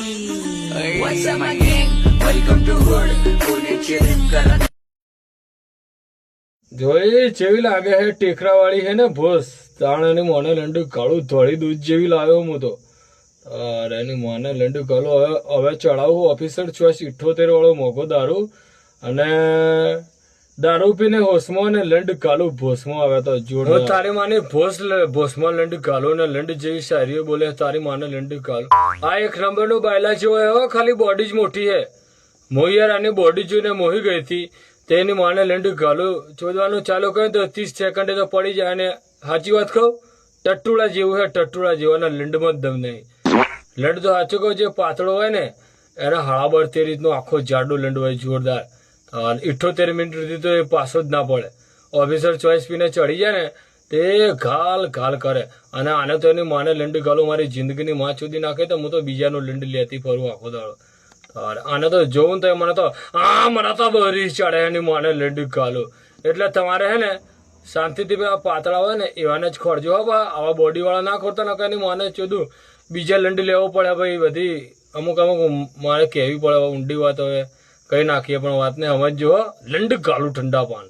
What's up, my gang? Welcome to Hood. Pune chill kara. જોઈ જેવી લાગે છે ટેકરા વાળી છે ને ભોસ તાણ એની મોને લંડુ કાળું ધોળી દૂધ જેવી લાવ્યો હું તો અરે એની મોને લંડુ કાળું હવે ચડાવું ઓફિસર ચોઈસ 78 વાળો મોઘો દારૂ અને દારૂ પીને હોશમાં ને લંડ કાળું ભોસમાં આવે તો જોડો તારી માની ભોસમાં લંડ કાળું ને લંડ જેવી શાયરીઓ બોલે તારી માને લંડ કાળું આ એક નંબરનું બાયલા જેવો હે ખાલી બોડી જ મોટી હે મોહી યાર આની બોડી જોઈને મોહી ગઈ હતી તેની માને લંડ ગાલું ચોદવાનું ચાલુ કર્યું તો 30 સેકન્ડે તો પડી જાય અને સાચી વાત કહું ટટ્ટુડા જેવું છે ટટ્ટુડા જેવાના લંડમાં જ દમ નહીં લંડ તો સાચું કહું જે પાતળો હોય ને એના હળાબર તે રીતનું આખો જાડો લંડ હોય જોરદાર 78 મિનિટ સુધી તો એ પાછો જ ના પડે ઓફિસર ચોઈસ પીને ચડી જાય ને તે ઘાલ ઘાલ કરે અને આને તો એની માને લંડ ગાલું મારી જિંદગીની માં સુધી નાખે તો હું તો બીજાનું લંડ લેતી ફરું આખો દાડો આને તો જોવું તો મને તો બરી ચડે એની માને લંડુ કાલું એટલે તમારે હે ને શાંતિથી પેલા પાતળા હોય ને એવાને જ ખોરજો હો બા આવા બોડી વાળા ના ખોરતા ના એની માને ચોદું બીજા લંડી લેવો પડે ભાઈ બધી અમુક મારે કહેવી પડે ઊંડી વાત હવે કઈ નાખીએ પણ વાતને સમજજો લંડ કાલું ઠંડા પાન